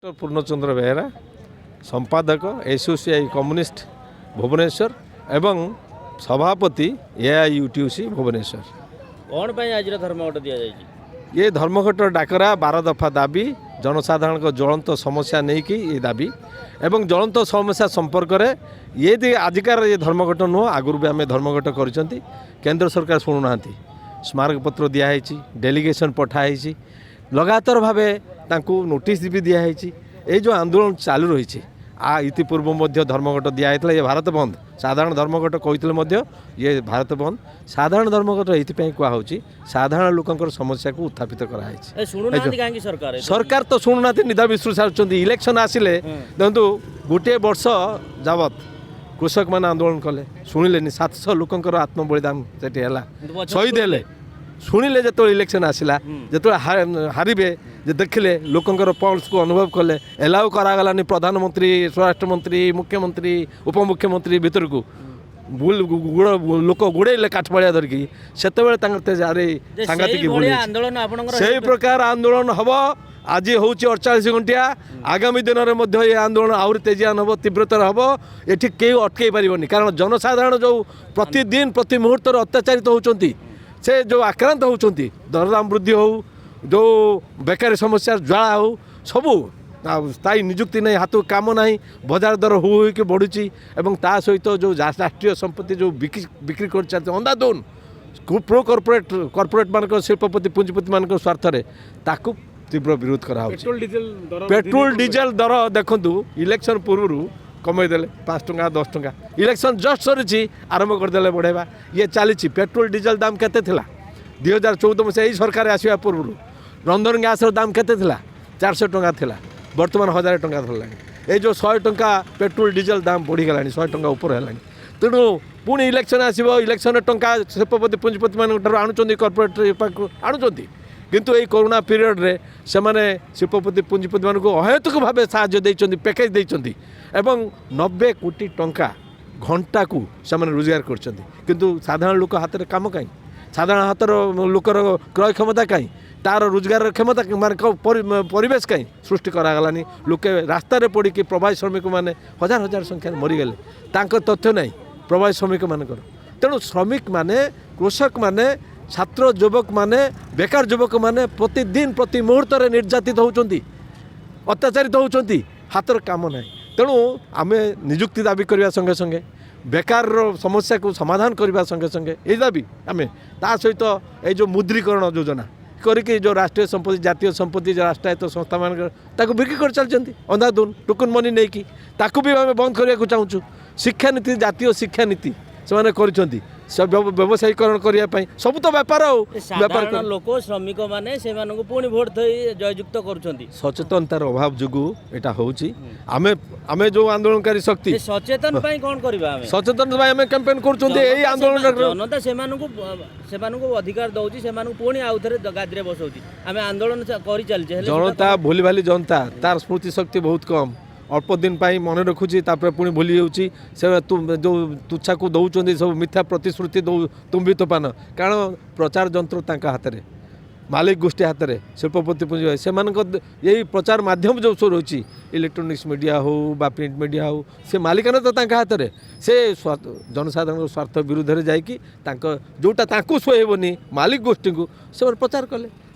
Doctor पूर्णचंद्र बेहेरा संपादक association communist Bhubaneswar एवं सभापति एआईयूटीयूसी भुवनेश्वर। कौन पे आज धर्मघट दि जाए? ये धर्मघट डाकरा 12 दफा दाबी जनसाधारण को ज्वलंत समस्या नहीं कि ये दाबी एवं ज्वलंत समस्या संपर्क में ये आजिकार ये धर्मघट नुह आगुरी भी आम धर्मघट कर केंद्र सरकार शुणुना स्मारक पत्र दिखाई डेलीगेशन पठाई लगातार भाव नोटिस भी दिखाई ये जो आंदोलन चालू रही इतिपूर्व धर्मघट दिखाई ये भारत बंद साधारण धर्मघट कहते ये भारत बंद साधारण धर्मघट ये कहुच्छी साधारण लोकंर समस्या को उत्थापित कराई सरकार तो शुणुना निदा विश्रु सारी इलेक्शन आसिले देखो गोटे वर्ष जावत कृषक मैंने आंदोलन कले शुणिले 700 लोकंर आत्म बलिदान से शहीद है शुणिले जो इलेक्शन आसला जो हारे जे देखिले लोकंर पल्स को अनुभव कले एलाउ करागलानी प्रधानमंत्री स्वराष्ट्र मंत्री मुख्यमंत्री उपमुख्यमंत्री भीतर को लोक गुड़े काठमाड़िया धरिकी से सांघातिक से प्रकार आंदोलन हम आज हूँ 48 घंटिया आगामी दिन में ये आंदोलन आहरी तेजियान हम तीव्रतर हम ये कई अटकई पारनि कारण जनसाधारण जो प्रतिदिन प्रति मुहूर्त अत्याचारित होती से जो आक्रांत होती दरदाम वृद्धि हो जो बेकारी समस्या ज्वाला हो सबू स्थायी निजुक्ति नहीं हाथ काम ना बजार दर हो बढ़ुची एवं ता सहित जो राष्ट्रीय संपत्ति जो बिक्री कर अंधाधुन प्रो कॉर्पोरेट मान शिल्पपति पुंजीपति मान स्वार्थ ताकू तीव्र विरोध करा पेट्रोल डीजेल दर देखु इलेक्शन पूर्व कमईदे 5 टंका 10 टंका इलेक्शन जस्ट सरी आरंभ करदे बढ़ेवा ये चली पेट्रोल डीजेल दाम केते 2014 मसीहा यही सरकार आसवा पूर्व रंधन गैस दाम केते 400 टंका थिला बर्तमान 1000 टंका धरला ये जो 100 टंका पेट्रोल डीजेल दाम बढ़ीगला 100 टंका ऊपर है तेणु पुणी इलेक्शन आसो इलेक्शन टंका शिल्पपति पुंजीपति मान आणुंट कॉर्पोरेट आणुंट किंतु ये कोरोना पीरियड रे से माने शिल्पपति पुंजीपति मान को अहेतुक भाव साहय पैकेज देइचंती एवं 90 कोटी टंका घंटा को से रोजगार कर साधारण लोक हाथ में कम कहीं साधारण हाथर लोकर क्रय क्षमता कहीं तार रोजगार क्षमता मान परिवेश कहीं सृष्टि करागलानी लोके रास्तार पड़ी कि प्रवासी श्रमिक मैंने हजार हजार संख्या मरीगले तथ्य नहीं प्रवासी श्रमिक मानकर तेणु श्रमिक माने कृषक माने छात्र युवक माने बेकार युवक माने प्रतिदिन प्रति मुहूर्त निर्यातित होती अत्याचारित होती हाथर काम ना तेणु आम निजुक्ति दाबी करने संगे संगे बेकार समस्या को समाधान करने संगे संगे ये दाबी आम ता सहित ये जो मुद्रीकरण योजना करके जो राष्ट्रीय संपत्ति जातीय संपत्ति जो राष्ट्रायत्त संस्था मान बिक्री कर चलती अंधाधुन टोकन मनी नहीं कि भी आम बंद करने को चाहूँ शिक्षा नीति जातीय शिक्षा नीति से व्यवसायीकरण करने सब तो व्यापार व्यापार लोक श्रमिक मैंने पुणी भोट जययुक्त कर सचेतनतार अभाव जो यहाँ होमें जो आंदोलनकारी शक्ति सचेतन कौन करवा सचेतन कैंपेन कर आंदोलन जनता से अधिकार दौर से पुणी आउ थे गादी बसाऊँ आम आंदोलन कर चलचे जनता भूली भाली जनता तार स्मृति शक्ति बहुत कम अल्प दिन मन रखुची पुणी भूली जाऊँगी से तुच्छा को दौरान सब मिथ्या प्रतिश्रुति तुम्बितपान कारण प्रचार जंत्र हाथ में मालिक गोष्ठी हाथ में शिल्पपति पुंजी से यही प्रचार माध्यम जो सब रही इलेक्ट्रोनिक्स मीडिया हो बा प्रिंट मीडिया हो से मालिकाना तो हाथ में से जनसाधारण स्वार्थ विरुद्ध में जाकि जोटा सुहेबनी मालिक गोष्ठी को से प्रचार कले